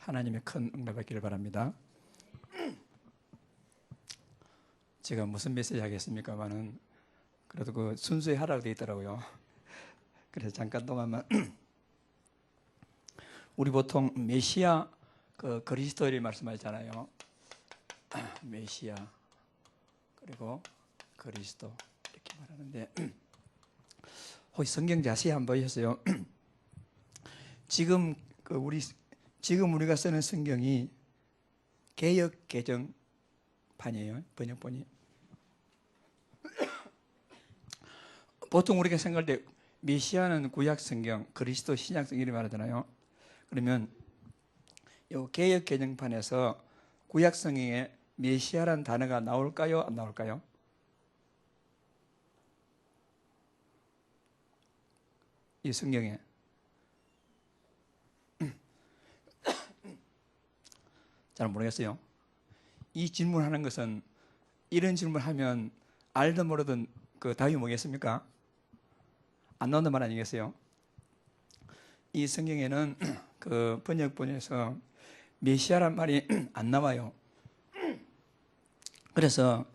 하나님의 큰 은혜 받기를 바랍니다. 제가 무슨 메시지 하겠습니까만은 그래도 그 순수히 하라고 되어 있더라고요. 그래서 잠깐 동안만 우리 보통 메시아 그 그리스도를 말씀하잖아요. 메시아 그리고 그리스도 이렇게 말하는데 혹시 성경 자세히 한번 보셨어요? 지금 우리가 쓰는 성경이 개역 개정판이에요. 번역본이. 보통 우리가 생각할 때 메시아는 구약 성경, 그리스도 신약 성경을 말하잖아요. 그러면 이 개역 개정판에서 구약 성경에 메시아라는 단어가 나올까요? 안 나올까요? 이 성경에 잘 모르겠어요. 이 질문하는 것은 이런 질문하면 알든 모르든 그 답이 뭐겠습니까? 안 나온단 말 아니겠어요? 이 성경에는 그 번역본에서 메시아란 말이 안 나와요. 그래서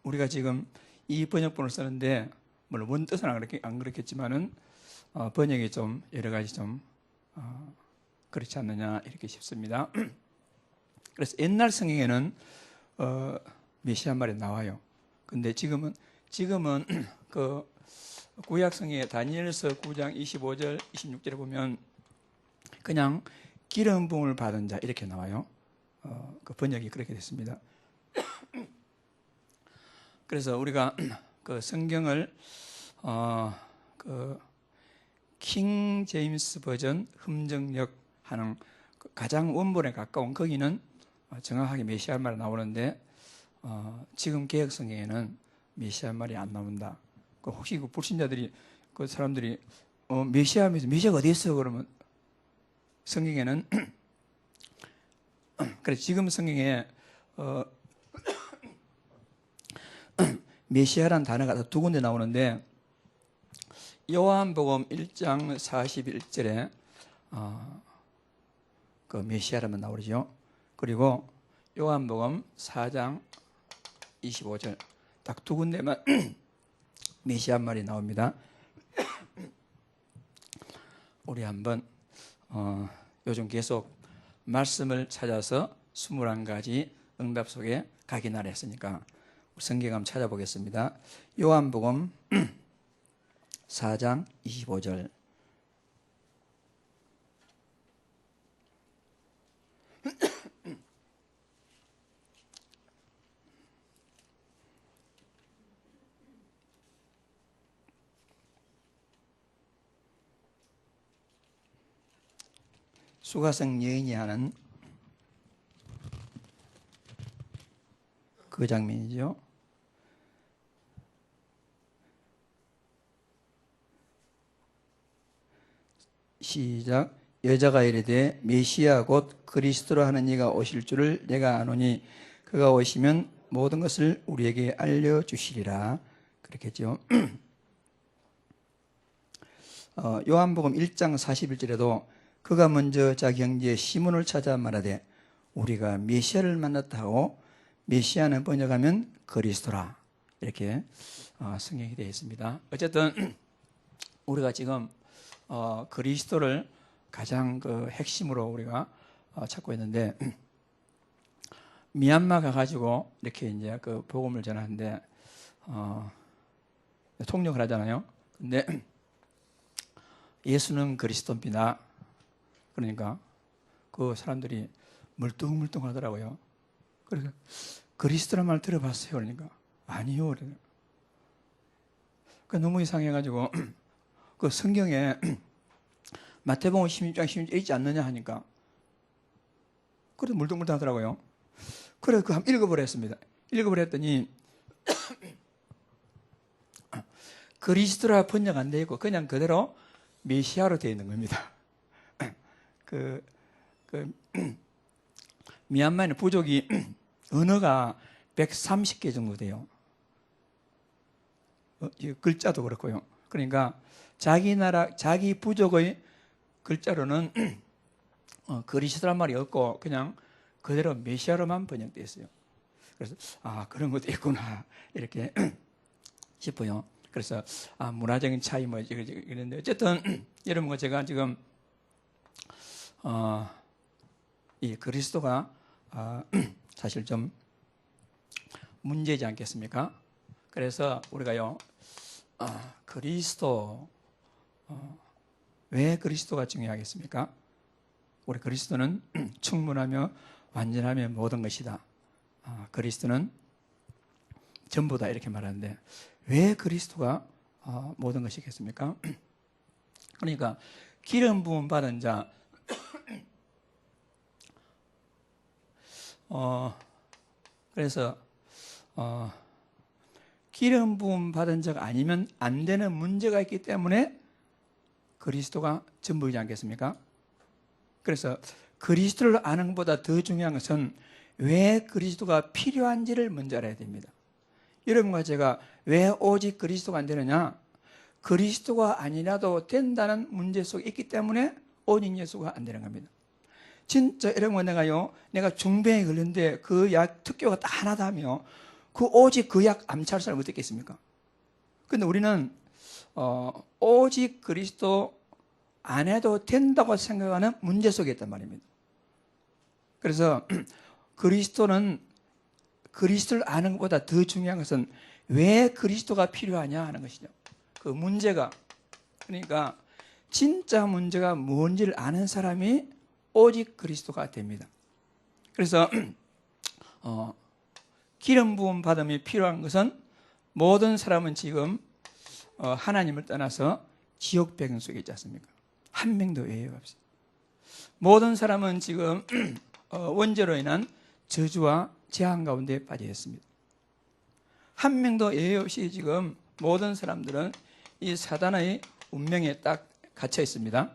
우리가 지금 이 번역본을 쓰는데 물론 원 뜻은 안 그렇겠지만은 번역이 좀 여러 가지 좀 그렇지 않느냐 이렇게 싶습니다. 그래서 옛날 성경에는 메시아 말이 나와요. 근데 지금은 그 구약 성경의 다니엘서 9장 25절 26절에 보면 그냥 기름 부음을 받은 자 이렇게 나와요. 그 번역이 그렇게 됐습니다. 그래서 우리가 그 성경을 그 킹 제임스 버전 흠정역 하는 가장 원본에 가까운 거기는 정확하게 메시아 말이 나오는데 지금 개역 성경에는 메시아 말이 안 나온다. 혹시 그 불신자들이 그 사람들이 메시아가 어디 있어? 그러면 성경에는 그래서 지금 성경에 메시아라는 단어가 두 군데 나오는데 요한복음 1장 41절에 그 메시아라면 나오죠. 그리고 요한복음 4장 25절 딱 두 군데만 메시아 말이 나옵니다. 우리 한번 요즘 계속 말씀을 찾아서 21가지 응답 속에 각인하라 했으니까 성경 한번 찾아보겠습니다. 요한복음 4장 25절 수가성 여인이 하는 그 장면이죠. 시작. 여자가 이르되 메시아 곧 그리스도라 하는 이가 오실 줄을 내가 아노니 그가 오시면 모든 것을 우리에게 알려주시리라. 그렇겠죠. 요한복음 1장 41절에도 그가 먼저 자기 형제 시몬을 찾아 말하되 우리가 메시아를 만났다 하고 메시아는 번역하면 그리스도라 이렇게 성경이 되어 있습니다. 어쨌든 우리가 지금 그리스도를 가장 그 핵심으로 우리가 찾고 있는데 미얀마 가가지고 이렇게 이제 그 복음을 전하는데 통역을 하잖아요. 근데 예수는 그리스도입니다. 그러니까 그 사람들이 멀뚱멀뚱 하더라고요. 그러니까 그리스도란 말 들어봤어요. 그러니까 아니요. 그러니까 너무 이상해가지고 그 성경에 마태복음 16장 16절 있지 않느냐 하니까 그래도 물뚱물뚱 하더라고요. 그래서 그 한번 읽어보려 했습니다. 읽어보려 했더니 그리스도라 번역 안 되어 있고 그냥 그대로 메시아로 되어 있는 겁니다. 미얀마에는 부족이 언어가 130개 정도 돼요. 글자도 그렇고요. 그러니까 자기 나라, 자기 부족의 글자로는 그리스도란 말이 없고 그냥 그대로 메시아로만 번역되어 있어요. 그래서 그런 것도 있구나 이렇게 싶어요. 그래서 문화적인 차이 뭐 이런데 어쨌든 여러분과 제가 지금 이 그리스도가 사실 좀 문제이지 않겠습니까? 그래서 우리가요 그리스도 왜 그리스도가 중요하겠습니까? 우리 그리스도는 충분하며 완전하며 모든 것이다. 그리스도는 전부다 이렇게 말하는데 왜 그리스도가 모든 것이겠습니까? 그러니까 기름 부음 받은 자 그래서 기름 부음 받은 자가 아니면 안 되는 문제가 있기 때문에 그리스도가 전부이지 않겠습니까? 그래서 그리스도를 아는 것보다 더 중요한 것은 왜 그리스도가 필요한지를 먼저 알아야 됩니다. 여러분과 제가 왜 오직 그리스도가 안 되느냐? 그리스도가 아니라도 된다는 문제 속에 있기 때문에 오직 예수가 안 되는 겁니다. 진짜 여러분 내가 중병에 걸렸는데 그 약 특효가 딱 하나다 하며 오직 그 약 암치할 사람 어떻게 있습니까? 근데 우리는 오직 그리스도 안 해도 된다고 생각하는 문제 속에 있단 말입니다. 그래서 그리스도를 아는 것보다 더 중요한 것은 왜 그리스도가 필요하냐 하는 것이죠. 그 문제가 그러니까 진짜 문제가 뭔지를 아는 사람이 오직 그리스도가 됩니다. 그래서 기름 부음 받음이 필요한 것은 모든 사람은 지금 하나님을 떠나서 지옥 배경 속에 있지 않습니까? 한 명도 외에 없어요. 모든 사람은 지금 원죄로 인한 저주와 재앙 가운데 빠져 있습니다. 한 명도 예외 없이 지금 모든 사람들은 이 사단의 운명에 딱 갇혀 있습니다.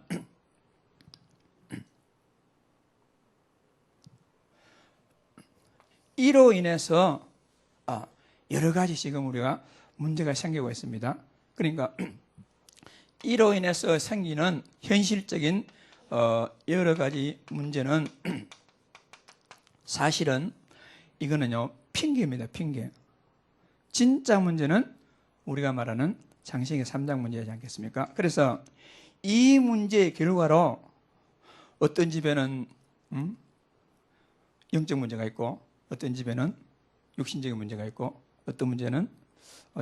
이로 인해서 여러 가지 지금 우리가 문제가 생기고 있습니다. 그러니까 이로 인해서 생기는 현실적인 여러 가지 문제는 사실은 이거는요 핑계입니다. 핑계. 진짜 문제는 우리가 말하는 장세기 3장 문제이지 않겠습니까? 그래서 이 문제의 결과로 어떤 집에는 영적 문제가 있고 어떤 집에는 육신적인 문제가 있고 어떤 문제는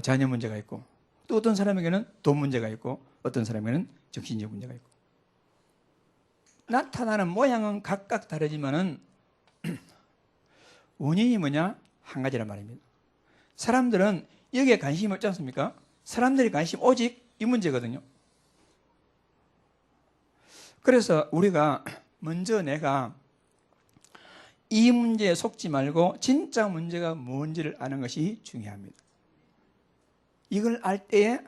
자녀 문제가 있고 또 어떤 사람에게는 돈 문제가 있고 어떤 사람에게는 정신적 문제가 있고 나타나는 모양은 각각 다르지만은 원인이 뭐냐? 한 가지란 말입니다. 사람들은 여기에 관심이 없지 않습니까? 사람들이 관심 오직 이 문제거든요. 그래서 우리가 먼저 내가 이 문제에 속지 말고 진짜 문제가 뭔지를 아는 것이 중요합니다. 이걸 알 때에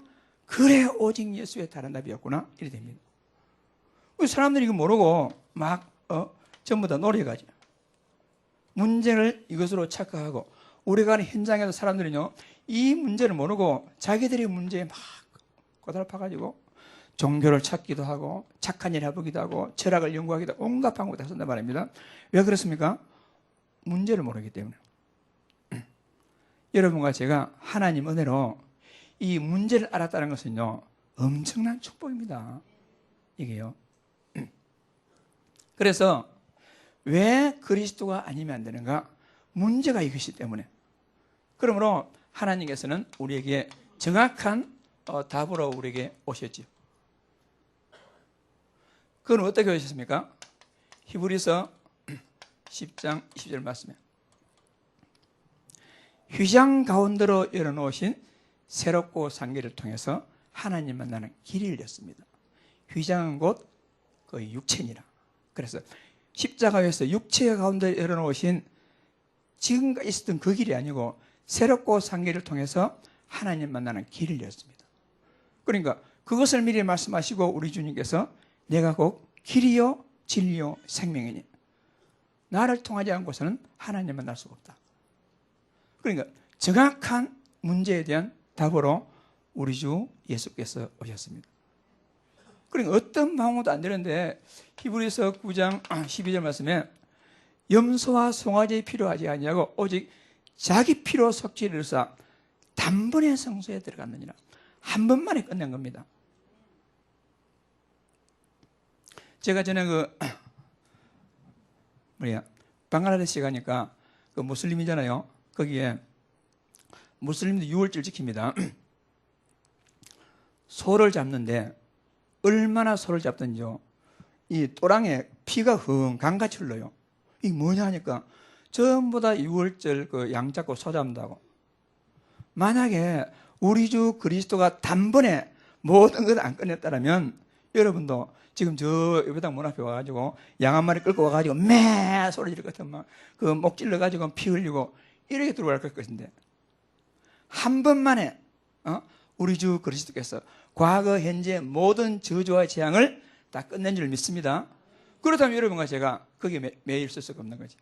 그래 오직 예수의 다른 답이 없구나 이래 됩니다. 사람들이 이거 모르고 막 전부 다 노력하죠. 문제를 이것으로 착각하고 우리가 하는 현장에서 사람들은요 이 문제를 모르고 자기들의 문제에 막 고달파가지고 종교를 찾기도 하고 착한 일 해보기도 하고 철학을 연구하기도 하고 온갖 방법을 다 쓴단 말입니다. 왜 그렇습니까? 문제를 모르기 때문에. 여러분과 제가 하나님 은혜로 이 문제를 알았다는 것은요 엄청난 축복입니다. 이게요. 그래서 왜 그리스도가 아니면 안 되는가? 문제가 이것이기 때문에. 그러므로 하나님께서는 우리에게 정확한 답으로 우리에게 오셨죠. 그건 어떻게 오셨습니까? 히브리서 10장 20절 말씀에 휘장 가운데로 열어놓으신 새롭고 상기를 통해서 하나님 만나는 길이 열렸습니다. 휘장은 곧 거의 육체니라. 그래서 십자가에서 육체 가운데 열어놓으신 지금까지 있었던 그 길이 아니고 새롭고 상기를 통해서 하나님 만나는 길을 열었습니다. 그러니까 그것을 미리 말씀하시고 우리 주님께서 내가 곧 길이요 진리요 생명이니 나를 통하지 않고서는 하나님 만날 수가 없다. 그러니까 정확한 문제에 대한 답으로 우리 주 예수께서 오셨습니다. 그러니까 어떤 방어도 안 되는데 히브리서 9장 12절 말씀에 염소와 송아지 필요하지 아니하고 오직 자기 피로 속죄를 이루사 단번에 성소에 들어갔느니라. 한 번만에 끝낸 겁니다. 제가 전에 방글라데시 가니까 그 무슬림이잖아요. 거기에 무슬림도 6월절 지킵니다. 소를 잡는데 얼마나 소를 잡든지요. 이 또랑에 피가 강같이 흘러요. 이게 뭐냐 하니까 전부 다 6월절 그 양 잡고 소 잡는다고. 만약에 우리 주 그리스도가 단번에 모든 걸 안 끝냈다면 여러분도 지금 저 예배당 문 앞에 와가지고 양 한 마리 끌고 와가지고 매 소리 지를 것 같으면 막 그 목 찔러가지고 피 흘리고 이렇게 들어갈 것인데 한 번만에 우리 주 그리스도께서 과거 현재 모든 저주와 재앙을 다 끝낸 줄 믿습니다. 그렇다면 여러분과 제가 거기에 매일 쓸 수가 없는 거죠.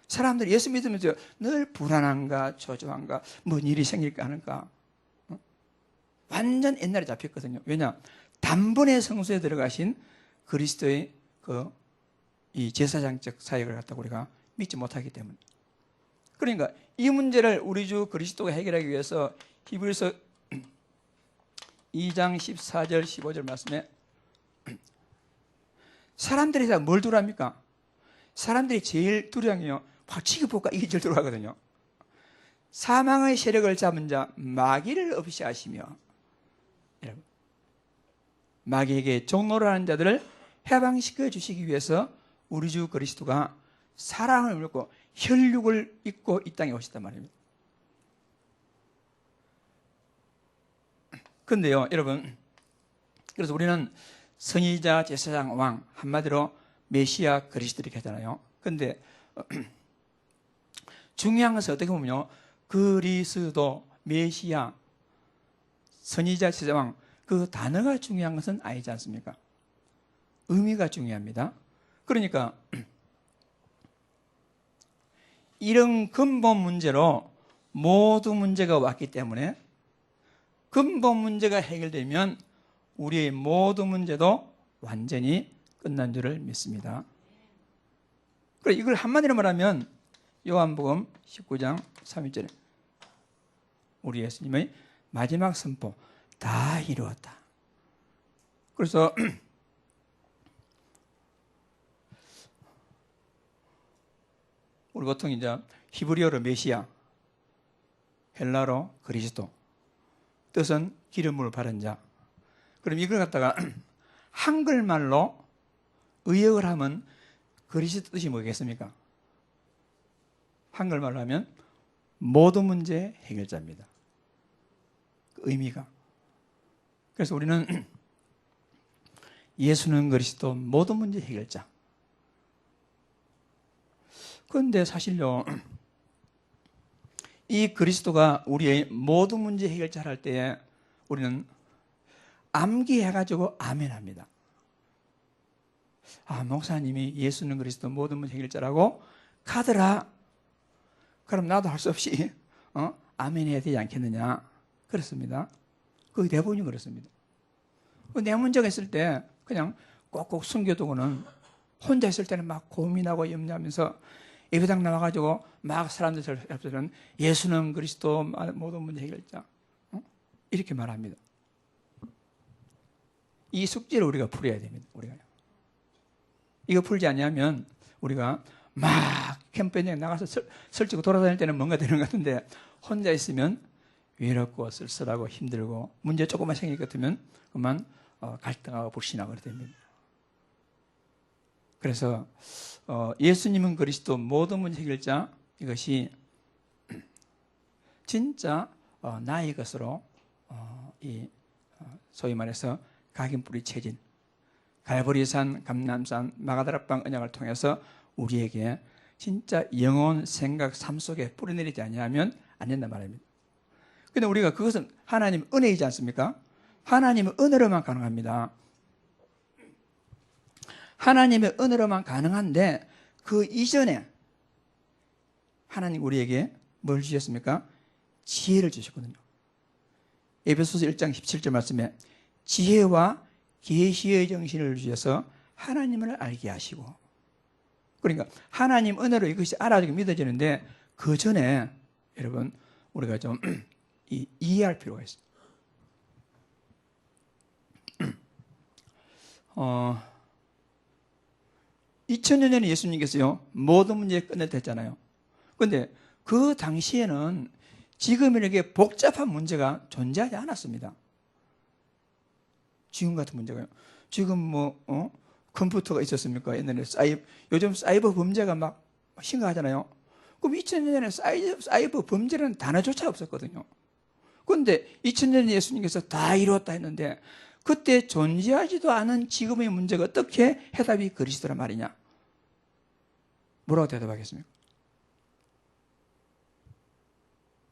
사람들이 예수 믿으면서 늘 불안한가 초조한가 뭔 일이 생길까 하는가 완전 옛날에 잡혔거든요. 왜냐? 단번에 성소에 들어가신 그리스도의 이 제사장적 사역을 갖다가 우리가 믿지 못하기 때문에. 그러니까 이 문제를 우리 주 그리스도가 해결하기 위해서 히브리서 2장 14절 15절 말씀에 사람들이 다 뭘 두려합니까? 사람들이 제일 두려운 게요. 박치기 볼까 이게 제일 두려워하거든요. 사망의 세력을 잡은 자 마귀를 없이 하시며 여러분 마귀에게 종노를 하는 자들을 해방시켜 주시기 위해서 우리 주 그리스도가 사랑을 물고 혈육을 입고 이 땅에 오셨단 말입니다. 그런데요 여러분, 그래서 우리는 선지자, 제사장, 왕, 한마디로 메시아 그리스도 이렇게 하잖아요. 그런데 중요한 것은 어떻게 보면요, 그리스도, 메시아, 선지자, 제사장, 왕, 그 단어가 중요한 것은 아니지 않습니까? 의미가 중요합니다. 그러니까 이런 근본 문제로 모든 문제가 왔기 때문에 근본 문제가 해결되면 우리의 모든 문제도 완전히 끝난 줄을 믿습니다. 그래 이걸 한마디로 말하면 요한복음 19장 31절에 우리 예수님의 마지막 선포 다 이루었다. 그래서 우리 보통 이제 히브리어로 메시아, 헬라로 그리스도, 뜻은 기름을 바른 자. 그럼 이걸 갖다가 한글말로 의역을 하면 그리스도 뜻이 뭐겠습니까? 한글말로 하면 모든 문제 해결자입니다. 그 의미가. 그래서 우리는 예수는 그리스도 모든 문제 해결자. 그런데 사실요, 이 그리스도가 우리의 모든 문제 해결자를 할 때에 우리는 암기해가지고 아멘합니다. 아, 목사님이 예수는 그리스도 모든 문제 해결자라고 가더라. 그럼 나도 할 수 없이 아멘해야 되지 않겠느냐. 그렇습니다. 거의 대부분이 그렇습니다. 내 문제가 있을 때 그냥 꼭꼭 숨겨두고는 혼자 있을 때는 막 고민하고 염려하면서 예배당 나와가지고 막 사람들 앞에서는 예수는 그리스도 모든 문제 해결자 이렇게 말합니다. 이 숙제를 우리가 풀어야 됩니다. 우리가 이거 풀지 않으면 우리가 막 캠페인에 나가서 설치고 돌아다닐 때는 뭔가 되는 것 같은데 혼자 있으면 외롭고 쓸쓸하고 힘들고 문제 조금만 생길 것 같으면 그만 갈등하고 불신하고 그렇게 됩니다. 그래서 예수님은 그리스도 모든 문제 해결자, 이것이 진짜 나의 것으로 소위 말해서 각인뿌리 체진, 갈보리산, 감람산, 마가다락방 언약을 통해서 우리에게 진짜 영혼, 생각, 삶 속에 뿌리내리지 아니하면 안 된단 말입니다. 그런데 우리가 그것은 하나님 은혜이지 않습니까? 하나님의 은혜로만 가능합니다. 하나님의 은혜로만 가능한데 그 이전에 하나님 우리에게 뭘 주셨습니까? 지혜를 주셨거든요. 에베소서 1장 17절 말씀에 지혜와 계시의 정신을 주셔서 하나님을 알게 하시고, 그러니까 하나님 은혜로 이것이 알아지고 믿어지는데 그 전에 여러분 우리가 좀 이해할 필요가 있어요. 2000년 전에 예수님께서요 모든 문제 끝냈댔잖아요. 그런데 그 당시에는 지금 이렇게 복잡한 문제가 존재하지 않았습니다. 지금 같은 문제가요. 지금 컴퓨터가 있었습니까? 옛날에 요즘 사이버 범죄가 막 심각하잖아요. 그럼 2000년 전에 사이버 범죄라는 단어조차 없었거든요. 그런데 2000년 전에 예수님께서 다 이루었다 했는데 그때 존재하지도 않은 지금의 문제가 어떻게 해답이 그리스도란 말이냐? 뭐라고 대답하겠습니까?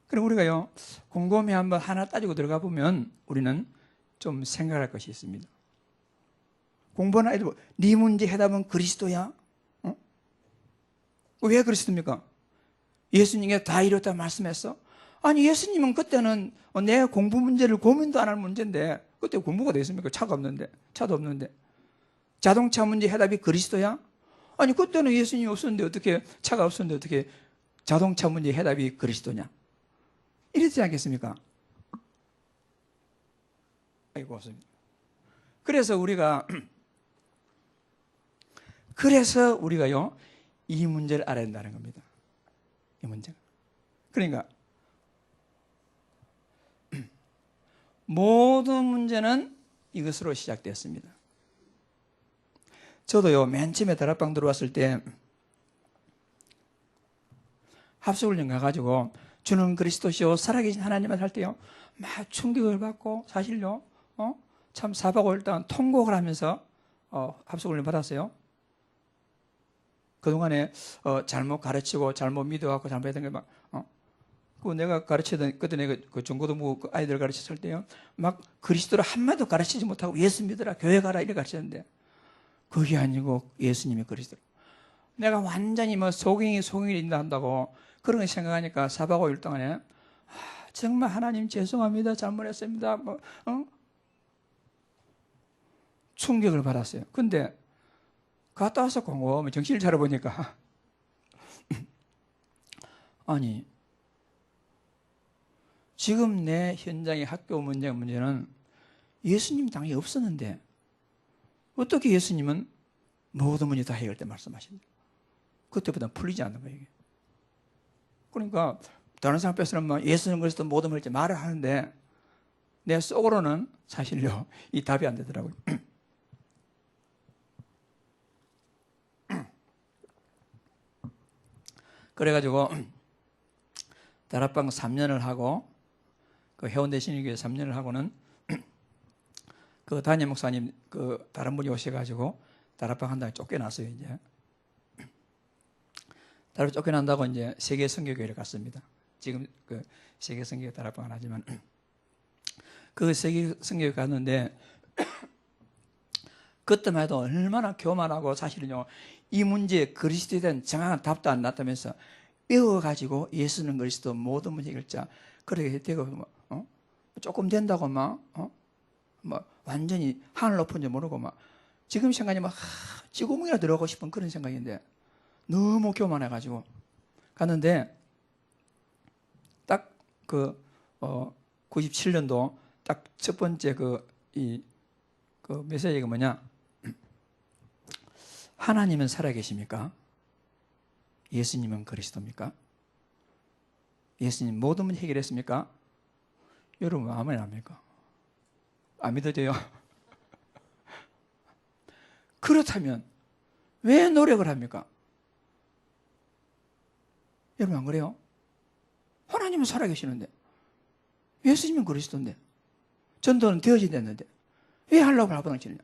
그럼 우리가요 곰곰이 한번 하나 따지고 들어가 보면 우리는 좀 생각할 것이 있습니다. 공부하는 아이들 네 문제 해답은 그리스도야? 왜 그리스도입니까? 예수님이 다 이뤘다 말씀했어? 아니 예수님은 그때는 내 공부 문제를 고민도 안 할 문제인데 그때 공부가 됐습니까? 차도 없는데 자동차 문제 해답이 그리스도야? 아니 그때는 예수님이 없었는데 어떻게 차가 없었는데 어떻게 자동차 문제 해답이 그리스도냐? 이러지 않겠습니까? 아이고 없습니다. 그래서 우리가요 이 문제를 알아야 된다는 겁니다. 이 문제가. 그러니까 모든 문제는 이것으로 시작되었습니다. 저도요 맨 처음에 다락방 들어왔을 때 합숙훈련 가가지고 주는 그리스도시요 살아계신 하나님을 할 때요 막 충격을 받고 사실요 참 4박 5일 동안 통곡을 하면서 합숙훈련 받았어요. 그동안에 잘못 가르치고 잘못 믿어갖고 잘못했던 게 막 그 내가 가르치던 그때 내가 그 중고등부 그 아이들 가르쳤을 때요 막 그리스도를 한마디도 가르치지 못하고 예수 믿으라 교회 가라 이렇게 가르쳤는데 그게 아니고 예수님이 그리스도. 내가 완전히 뭐 속잉이 된다 한다고 그런 거 생각하니까 4박 5일 동안에 정말 하나님 죄송합니다 잘못했습니다 충격을 받았어요. 근데 갔다 와서 곰곰이 정신을 차려보니까 아니 지금 내 현장의 학교 문제는 예수님 당연히 없었는데 어떻게 예수님은 모든 문제 다 해결될 말씀하십니까? 그때보다 풀리지 않는 거예요. 이게. 그러니까 다른 사람 뺏으면 예수님 그리스도 모든 문제 말을 하는데 내 속으로는 사실요 이 답이 안 되더라고요. 그래가지고 다락방 3년을 하고 그 해운대 신일교회 3년을 하고는 그 담임 목사님 그 다른 분이 오셔가지고 다락방 한다고 쫓겨났어요. 이제 다락방 쫓겨난다고 이제 세계 선교교회를 갔습니다. 지금 그 세계 선교교회 다락방을 하지만 그 세계 선교교회 갔는데 그때만 해도 얼마나 교만하고 사실은요 이 문제에 그리스도에 대한 정확한 답도 안 났다면서 배워가지고 예수는 그리스도 모든 문제 해결자 그렇게 되고 조금 된다고 막 완전히 하늘 높은 줄 모르고 막 지금 생각이 막 지구멍이나 들어가고 싶은 그런 생각인데 너무 교만해가지고 갔는데 딱 그 97년도 딱 첫 번째 그 메시지가 뭐냐? 하나님은 살아계십니까? 예수님은 그리스도입니까? 예수님 모든 문제 해결했습니까? 여러분 아멘 합니까? 안 믿어져요? 그렇다면 왜 노력을 합니까? 여러분 안 그래요? 하나님은 살아계시는데 예수님은 그리스도인데 전도는 되어진 됐는데 왜 하려고 발버둥 치느냐?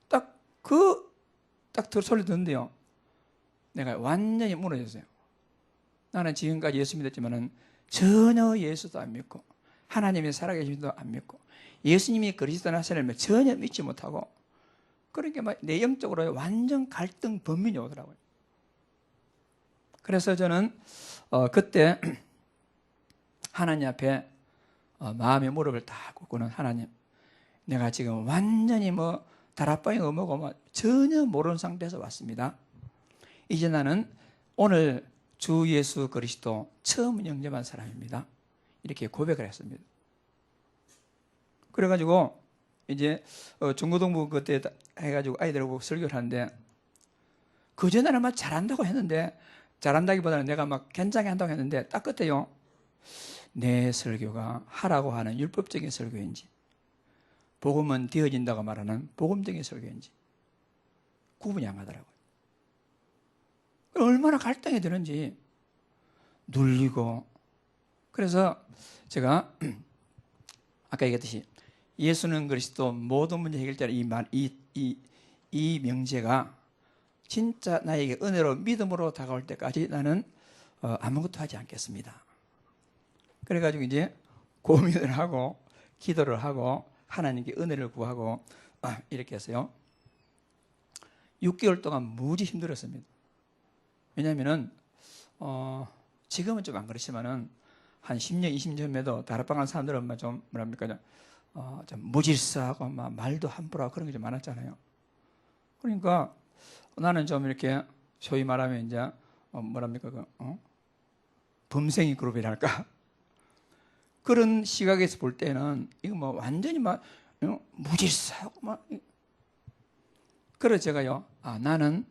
딱 소리 듣는데요 내가 완전히 무너졌어요. 나는 지금까지 예수 믿었지만은 전혀 예수도 안 믿고 하나님이 살아계심도 안 믿고 예수님이 그리스도 나사렛을 전혀 믿지 못하고 그러니까 막 내용적으로 완전 갈등 번민이 오더라고요. 그래서 저는 그때 하나님 앞에 마음의 무릎을 딱 꿇고는 하나님 내가 지금 완전히 뭐 다락방에 뭐고 뭐 전혀 모르는 상태에서 왔습니다. 이제 나는 오늘 주 예수 그리스도 처음 영접한 사람입니다. 이렇게 고백을 했습니다. 그래가지고 이제 중고등부 그때 해가지고 아이들하고 설교를 하는데 그전에는 막 잘한다고 했는데, 잘한다기보다는 내가 막 괜찮게 한다고 했는데 딱 그때요, 내 설교가 하라고 하는 율법적인 설교인지 복음은 되어진다고 말하는 복음적인 설교인지 구분이 안 가더라고요. 얼마나 갈등이 드는지 눌리고. 그래서 제가 아까 얘기했듯이 예수는 그리스도 모든 문제 해결자는 이 명제가 진짜 나에게 은혜로 믿음으로 다가올 때까지 나는 아무것도 하지 않겠습니다. 그래가지고 이제 고민을 하고 기도를 하고 하나님께 은혜를 구하고 이렇게 했어요. 6개월 동안 무지 힘들었습니다. 왜냐하면은 지금은 좀 안 그렇지만은 한 10년, 20년 전에도 다락방 간 사람들은 좀 뭐랍니까, 좀 무질서하고 막 말도 함부로 하고 그런 게 좀 많았잖아요. 그러니까 나는 좀 이렇게 소위 말하면 이제 뭐랍니까, 범생이 그룹이랄까, 그런 시각에서 볼 때는 이거 뭐 완전히 막 무질서하고 막. 그래서 제가요, 나는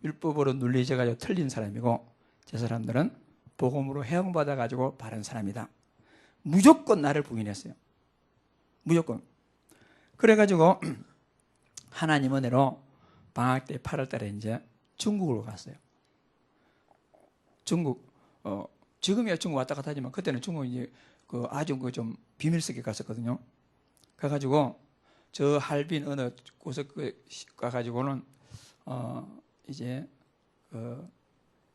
율법으로 눌리져가지고 틀린 사람이고 저 사람들은 복음으로 해용받아 가지고 바른 사람이다. 무조건 나를 부인했어요. 무조건. 그래가지고 하나님 은혜로 방학 때 8월 달에 이제 중국으로 갔어요. 중국, 지금이야 중국 왔다 갔다 하지만 그때는 중국 이제 아주 좀 비밀스럽게 갔었거든요. 가가지고 저 할빈 어느 곳에 가가지고는 이제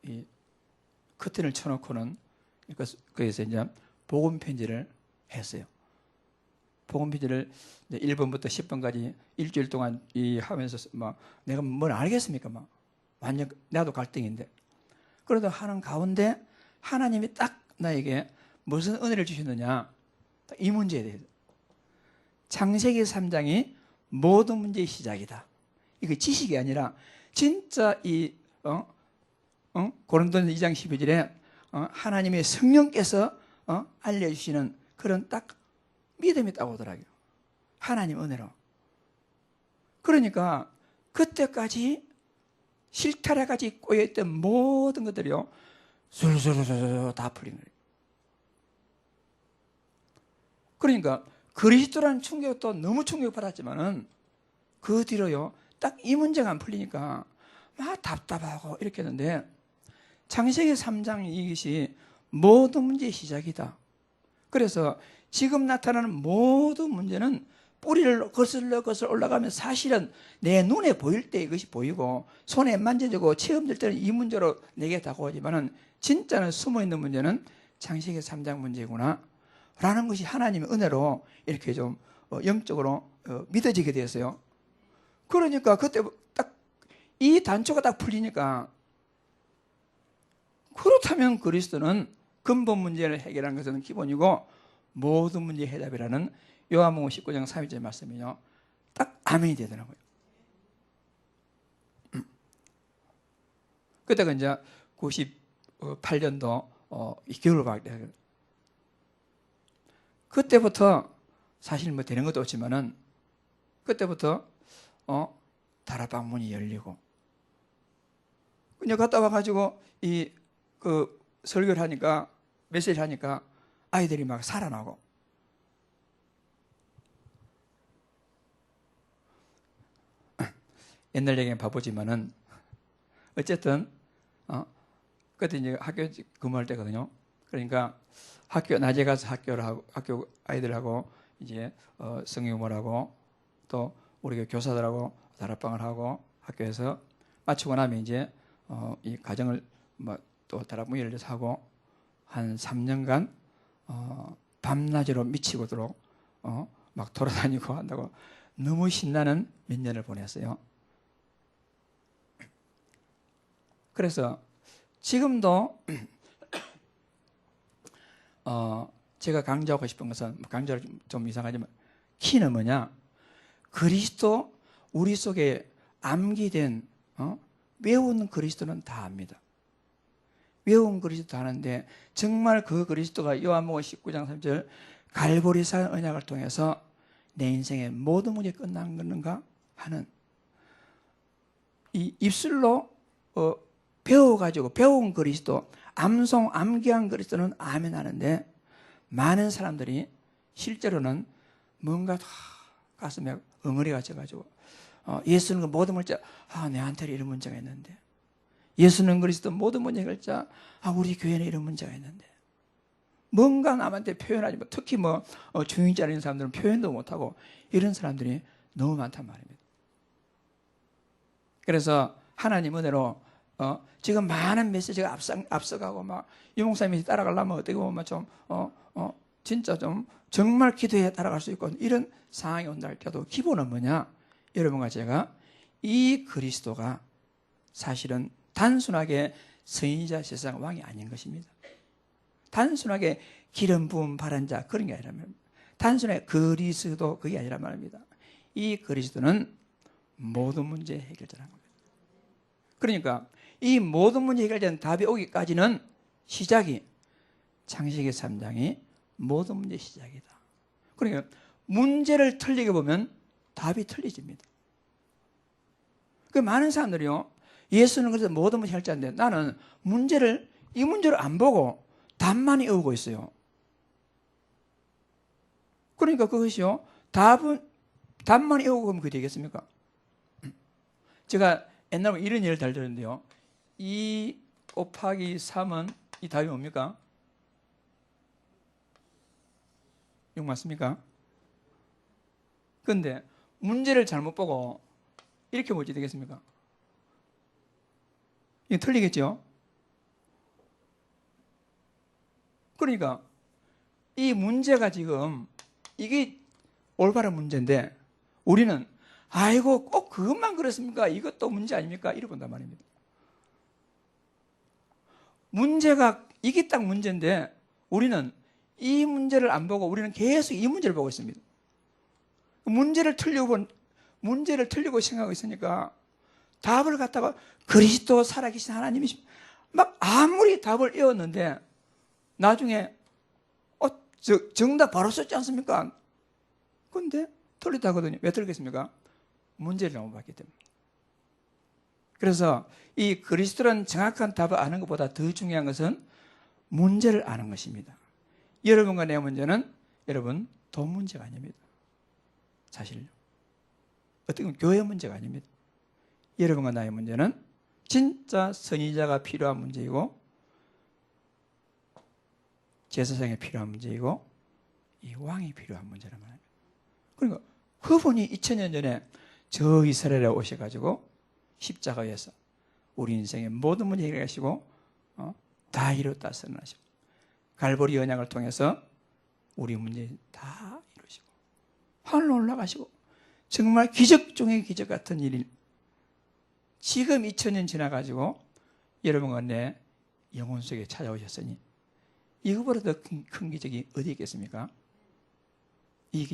이 커튼을 쳐놓고는 거기서 이제 복음 편지를 했어요. 복음 편지를 1번부터 10번까지 일주일 동안 하면서 막 내가 뭘 알겠습니까? 막 완전 나도 갈등인데. 그러다 하는 가운데 하나님이 딱 나에게 무슨 은혜를 주셨느냐, 이 문제에 대해서. 창세기 3장이 모든 문제의 시작이다. 이거 지식이 아니라 진짜 이 고린도전서 2장 12절에 하나님의 성령께서 알려주시는 그런 딱 믿음이 딱 오더라고요. 하나님 은혜로. 그러니까 그때까지 실타래까지 꼬여있던 모든 것들이요, 술술술술 다 풀린 거예요. 그러니까 그리스도라는 충격도 너무 충격받았지만은 그 뒤로요, 딱 이 문제가 안 풀리니까 막 답답하고 이렇게 했는데, 창세기 3장 이것이 모든 문제의 시작이다. 그래서 지금 나타나는 모든 문제는 뿌리를 거슬러 올라가면 사실은 내 눈에 보일 때 이것이 보이고 손에 만져지고 체험될 때는 이 문제로 내게 다가오지만은 진짜는 숨어있는 문제는 창세기 3장 문제구나 라는 것이 하나님의 은혜로 이렇게 좀 영적으로 믿어지게 되었어요. 그러니까 그때 딱 이 단초가 딱 풀리니까, 그렇다면 그리스도는 근본 문제를 해결하는 것은 기본이고 모든 문제의 해답이라는 요한복음 19장 3절 말씀이요, 딱 아멘이 되더라고요. 그때가 이제 98년도 겨울방학 때. 그때부터 사실 뭐 되는 것도 없지만은 그때부터 다락방 문이 열리고, 그냥 갔다 와가지고 설교를 하니까, 메시지를 하니까 아이들이 막 살아나고. 옛날 얘기는 바보지만은 어쨌든 그때 이제 학교 근무할 때거든요. 그러니까 낮에 가서 학교를 하고, 학교 아이들하고 이제 성경공부하고 또 우리 교사들하고 다락방을 하고 학교에서 마치고 나면 이제 이 가정을 또 다락방 열려서 하고 한 3년간 밤낮으로 미치고도록 막 돌아다니고 한다고 너무 신나는 몇 년을 보냈어요. 그래서 지금도 제가 강조하고 싶은 것은, 강조를 좀 이상하지만 키는 뭐냐, 그리스도 우리 속에 암기된 외우는 그리스도는 다 압니다. 외운 그리스도 다 아는데 정말 그 그리스도가 요한복음 19장 3절 갈보리산 언약을 통해서 내 인생의 모든 문제 끝난 건가 하는 이 입술로 배워가지고 배운 그리스도, 암기한 그리스도는 아멘 하는데 많은 사람들이 실제로는 뭔가 다 가슴에 엉어리가 져가지고 예수는 그 모든 문제, 내한테 이런 문제가 있는데, 예수는 그리스도 모든 문제 해결자, 우리 교회는 이런 문제가 있는데, 뭔가 남한테 표현하지 못, 특히 중인자인 사람들은 표현도 못하고 이런 사람들이 너무 많단 말입니다. 그래서 하나님 은혜로 지금 많은 메시지가 앞서가고 막 유목사님이 따라가려면 어떻게 보면 좀 진짜 좀 정말 기도해 따라갈 수 있고 이런 상황이 온다 할때도 기본은 뭐냐? 여러분과 제가 이 그리스도가 사실은 단순하게 선지자 세상 왕이 아닌 것입니다. 단순하게 기름 부음 바른 자 그런 게 아니라 말입니다. 단순하게 그리스도 그게 아니라 말입니다. 이 그리스도는 모든 문제 해결자라는 겁니다. 그러니까 이 모든 문제 해결되는 답이 오기까지는 시작이 창세기 3장이 모든 문제 시작이다. 그러니까 문제를 틀리게 보면 답이 틀리집니다. 그 많은 사람들이요, 예수는 그래서 모든 문제 해결자인데 나는 이 문제를 안 보고 답만 외우고 있어요. 그러니까 그것이요, 답만 외우고 그러면 그게 되겠습니까? 제가 옛날에 이런 예를 잘 들었는데요, 2 곱하기 3은 이 답이 뭡니까? 6 맞습니까? 그런데 문제를 잘못 보고 이렇게 보지 되겠습니까? 이게 틀리겠죠? 그러니까 이 문제가 지금 이게 올바른 문제인데 우리는 아이고 꼭 그것만 그렇습니까? 이것도 문제 아닙니까? 이래 본단 말입니다. 문제가 이게 딱 문제인데 우리는 이 문제를 안 보고 우리는 계속 이 문제를 보고 있습니다. 문제를 틀리고 생각하고 있으니까 답을 갖다가 그리스도 살아계신 하나님이시 막 아무리 답을 외웠는데 나중에 정답 바로 썼지 않습니까? 그런데 틀리다거든요. 왜 틀리겠습니까? 문제를 너무 봤기 때문에. 그래서 이 그리스도라는 정확한 답을 아는 것보다 더 중요한 것은 문제를 아는 것입니다. 여러분과 내 문제는 여러분 돈 문제가 아닙니다. 사실요. 어떻게 보면 교회 문제가 아닙니다. 여러분과 나의 문제는 진짜 선지자가 필요한 문제이고 제사장이 필요한 문제이고 이 왕이 필요한 문제란 말입니다. 그러니까 그분이 2000년 전에 저 이스라엘에 오셔가지고 십자가에서 우리 인생의 모든 문제 해결하시고 다 이뤘다 선언하시고 갈보리 언약을 통해서 우리 문제 다 이루시고 하늘로 올라가시고 정말 기적 중의 기적 같은 일이 지금 2000년 지나가지고 여러분과 내 영혼 속에 찾아오셨으니 이거보다 더 큰 기적이 어디 있겠습니까? 이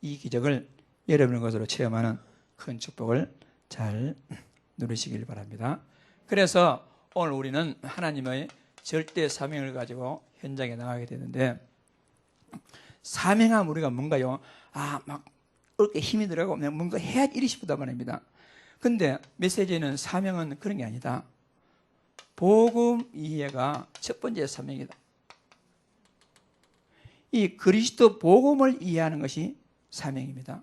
기적을 여러분의 것으로 체험하는 큰 축복을 잘 누리시길 바랍니다. 그래서 오늘 우리는 하나님의 절대 사명을 가지고 현장에 나가게 되는데 사명하면 우리가 뭔가요? 막 어깨에 힘이 들어가고 뭔가 해야지 이리 싶단 말입니다. 근데 메시지는 사명은 그런 게 아니다. 복음 이해가 첫 번째 사명이다. 이 그리스도 복음을 이해하는 것이 사명입니다.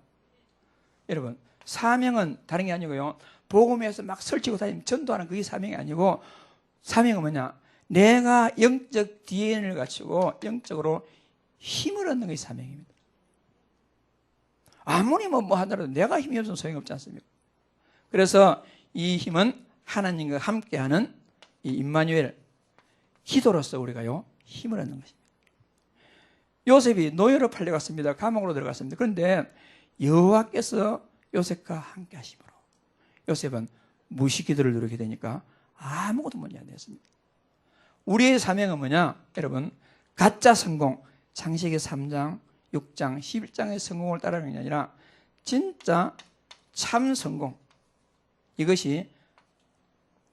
여러분, 사명은 다른 게 아니고요. 복음에서 막 설치고 다니면 전도하는 그게 사명이 아니고 사명은 뭐냐? 내가 영적 DNA를 갖추고 영적으로 힘을 얻는 것이 사명입니다. 아무리 뭐 하더라도 내가 힘이 없으면 소용없지 않습니까? 그래서 이 힘은 하나님과 함께하는 이 임마누엘 기도로서 우리가요 힘을 얻는 것입니다. 요셉이 노예로 팔려갔습니다. 감옥으로 들어갔습니다. 그런데 여호와께서 요셉과 함께 하심으로 요셉은 무시기도를 누리게 되니까 아무것도 문제 안 됐습니다. 우리의 사명은 뭐냐? 여러분, 가짜 성공, 창세기 3장, 6장, 11장의 성공을 따라가는 게 아니라 진짜 참 성공, 이것이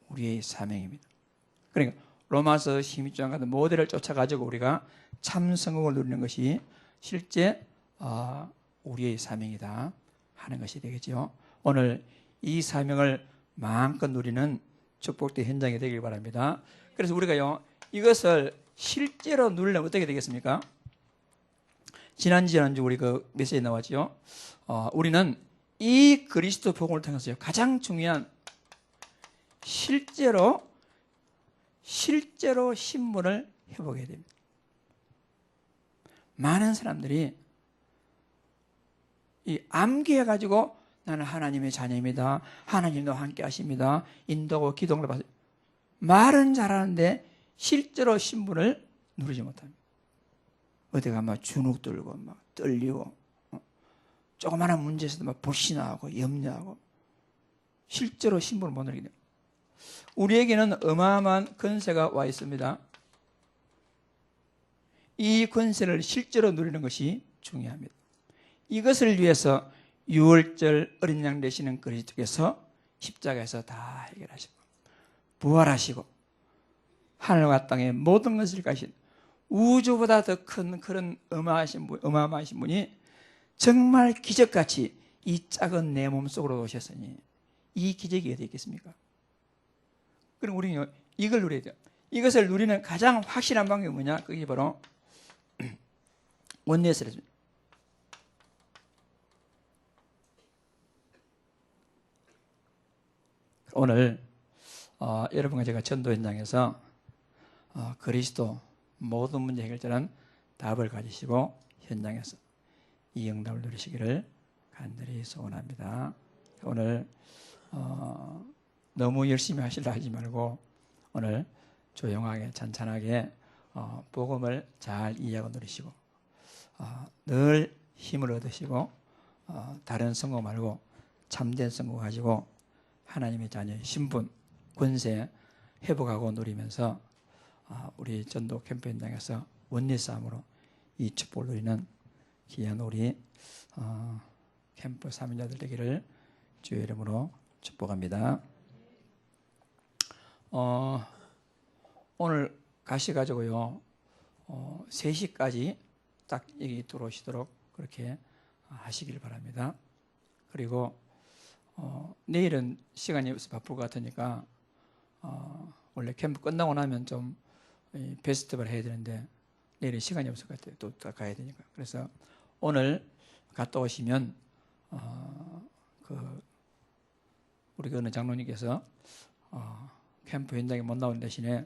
우리의 사명입니다. 그러니까 로마서 16장 같은 모델을 쫓아가지고 우리가 참 성공을 누리는 것이 실제 우리의 사명이다 하는 것이 되겠죠. 오늘 이 사명을 마음껏 누리는 축복된 현장이 되길 바랍니다. 그래서 우리가요, 이것을 실제로 누리려면 어떻게 되겠습니까? 지난주 우리 그 메시지에 나왔죠. 우리는 이 그리스도 복음을 통해서요, 가장 중요한 실제로 신분을 회복해야 됩니다. 많은 사람들이 이 암기해가지고 나는 하나님의 자녀입니다. 하나님도 함께 하십니다. 인도하고 기도를 받아요. 말은 잘하는데 실제로 신분을 누리지 못합니다. 어디가 막 주눅 들고 막 떨리고 조그마한 문제에서도 막 불신하고 염려하고 실제로 신분을 못 누리게 됩니다. 우리에게는 어마어마한 권세가 와 있습니다. 이 권세를 실제로 누리는 것이 중요합니다. 이것을 위해서 6월절 어린 양 되시는 그리스도께서 십자가에서 다 해결하시고 부활하시고 하늘과 땅의 모든 것을 가신 우주보다 더 큰 그런 어마어마하신 분이 정말 기적같이 이 작은 내 몸 속으로 오셨으니 이 기적이 어디 있겠습니까? 그럼 우리는 이걸 누려야 돼요. 이것을 누리는 가장 확실한 방법이 뭐냐? 그게 바로 원내스입니다. 오늘 여러분과 제가 전도 현장에서 그리스도 모든 문제 해결자는 답을 가지시고 현장에서 이 응답을 누리시기를 간절히 소원합니다. 오늘 너무 열심히 하시려 하지 말고 오늘 조용하게 찬찬하게 복음을 잘 이해하고 누리시고 늘 힘을 얻으시고 다른 성공 말고 참된 성공 가지고 하나님의 자녀의 신분, 권세 회복하고 누리면서 우리 전도 캠프 현장에서 원리 싸움으로 이 축복을 누리는 귀한 우리 캠프 사명자들 되기를 주의 이름으로 축복합니다. 오늘 가셔가지고요 3시까지 딱 여기 들어오시도록 그렇게 하시길 바랍니다. 그리고 내일은 시간이 없어 바쁠 것 같으니까 원래 캠프 끝나고 나면 좀 페스티벌 해야 되는데 내일은 시간이 없을 것 같아요. 또 가야 되니까. 그래서 오늘 갔다 오시면 우리 어느 장로님께서 캠프 현장에 못 나온 대신에